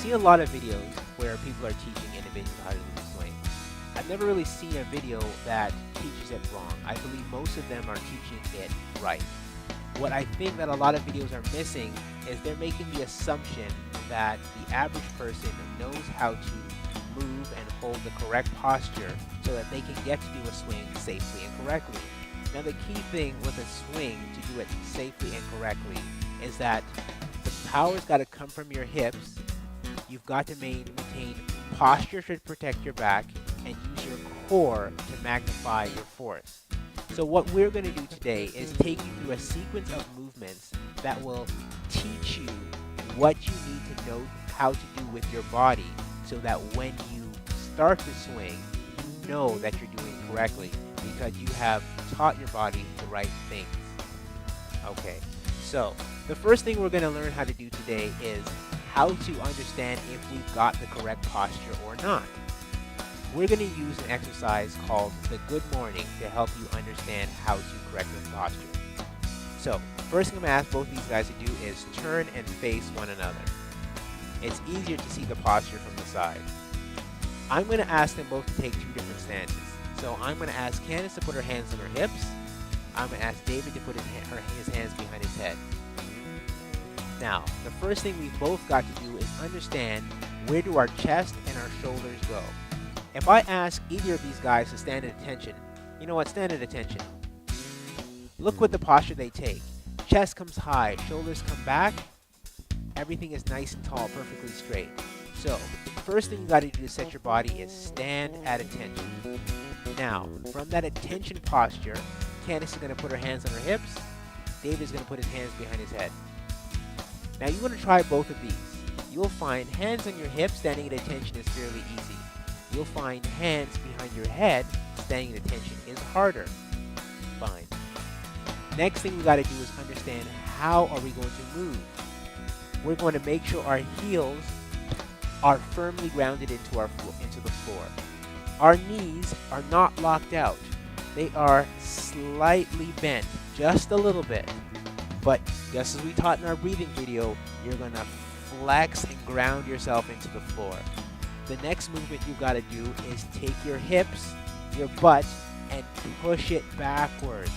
see a lot of videos where people are teaching individuals how to do the swing. I've never really seen a video that teaches it wrong. I believe most of them are teaching it right. What I think that a lot of videos are missing is they're making the assumption that the average person knows how to move and hold the correct posture so that they can get to do a swing safely and correctly. Now the key thing with a swing to do it safely and correctly is that the power's got to come from your hips. You've got to maintain posture to protect your back and use your core to magnify your force. So what we're going to do today is take you through a sequence of movements that will teach you what you need to know how to do with your body so that when you start to swing, you know that you're doing it correctly because you have taught your body the right things. Okay, so the first thing we're going to learn how to do today is how to understand if we've got the correct posture or not. We're going to use an exercise called the Good Morning to help you understand how to correct this posture. So, first thing I'm going to ask both of these guys to do is turn and face one another. It's easier to see the posture from the side. I'm going to ask them both to take two different stances. So I'm going to ask Candace to put her hands on her hips. I'm going to ask David to put his hands behind his head. Now, the first thing we've both got to do is understand where do our chest and our shoulders go. If I ask either of these guys to stand at attention, you know what, stand at attention. Look what the posture they take. Chest comes high, shoulders come back, everything is nice and tall, perfectly straight. So, first thing you got to do to set your body is stand at attention. Now, from that attention posture, Candace is going to put her hands on her hips, David is going to put his hands behind his head. Now you want to try both of these. You'll find hands on your hips standing at attention is fairly easy. You'll find hands behind your head standing at attention is harder. Fine. Next thing we got to do is understand how are we going to move. We're going to make sure our heels are firmly grounded into the floor. Our knees are not locked out. They are slightly bent, just a little bit. But just as we taught in our breathing video, you're going to flex and ground yourself into the floor. The next movement you've got to do is take your hips, your butt, and push it backwards.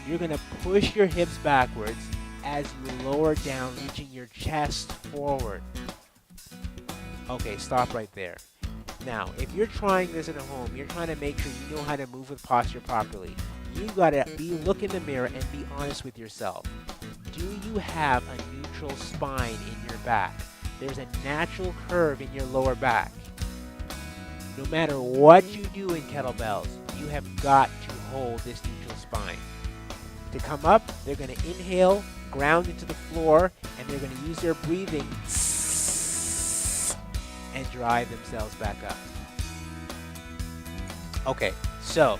You're going to push your hips backwards as you lower down, reaching your chest forward. Okay, stop right there. Now, if you're trying this at home, you're trying to make sure you know how to move with posture properly. You got to look in the mirror and be honest with yourself. Do you have a neutral spine in your back? There's a natural curve in your lower back. No matter what you do in kettlebells, you have got to hold this neutral spine. To come up, they're going to inhale, ground into the floor, and they're going to use their breathing and drive themselves back up. Okay, so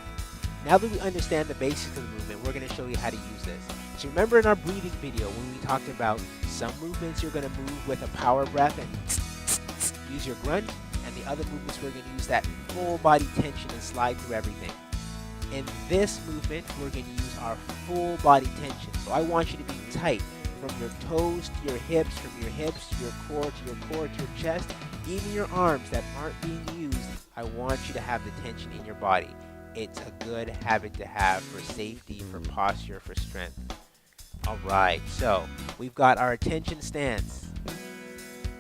now that we understand the basics of the movement, we're going to show you how to use this. So remember in our breathing video when we talked about some movements you're going to move with a power breath and use your grunt, and the other movements we're going to use that full body tension and slide through everything. In this movement, we're going to use our full body tension. So I want you to be tight from your toes to your hips, from your hips to your core to your chest, even your arms that aren't being used. I want you to have the tension in your body. It's a good habit to have for safety, for posture, for strength. All right, so we've got our attention stance.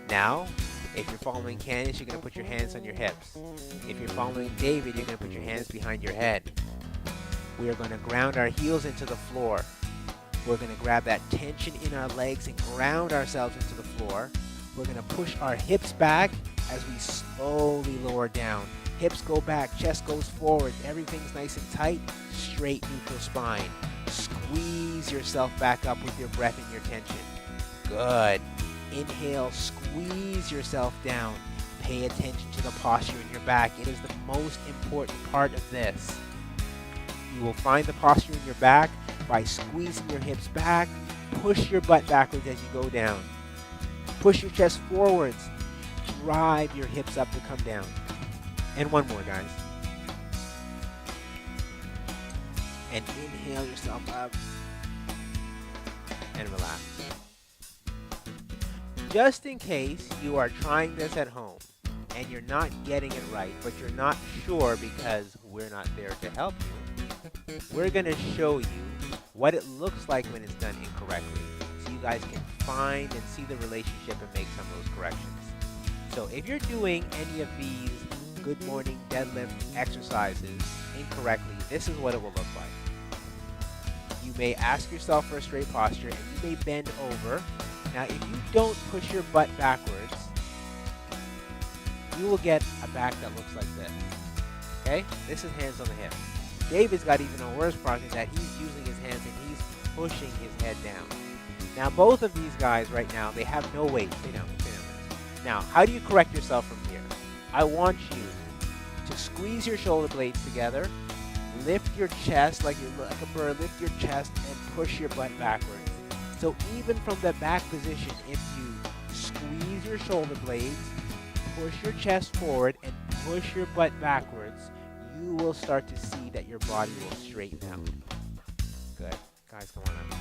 Now, if you're following Candace, you're going to put your hands on your hips. If you're following David, you're going to put your hands behind your head. We are going to ground our heels into the floor. We're going to grab that tension in our legs and ground ourselves into the floor. We're going to push our hips back as we slowly lower down. Hips go back, chest goes forward, everything's nice and tight, straight neutral spine. Squeeze yourself back up with your breath and your tension. Good. Inhale, squeeze yourself down. Pay attention to the posture in your back. It is the most important part of this. You will find the posture in your back by squeezing your hips back. Push your butt backwards as you go down. Push your chest forwards. Drive your hips up to come down. And one more, guys. And inhale yourself up. And relax. just in case you are trying this at home and you're not getting it right, but you're not sure because we're not there to help you, we're going to show you what it looks like when it's done incorrectly, so you guys can find and see the relationship and make some of those corrections. So if you're doing any of these good morning deadlift exercises incorrectly, this is what it will look like. You may ask yourself for a straight posture, and you may bend over. Now, if you don't push your butt backwards, you will get a back that looks like this. Okay? This is hands on the hip. David's got even a worse part, is that he's using his hands and he's pushing his head down. Now, both of these guys right now, they have no weight. Stay down. Now, how do you correct yourself from here? I want you to squeeze your shoulder blades together, lift your chest like a bird, lift your chest, and push your butt backwards. So even from the back position, if you squeeze your shoulder blades, push your chest forward, and push your butt backwards, you will start to see that your body will straighten out. Good. Guys, come on up.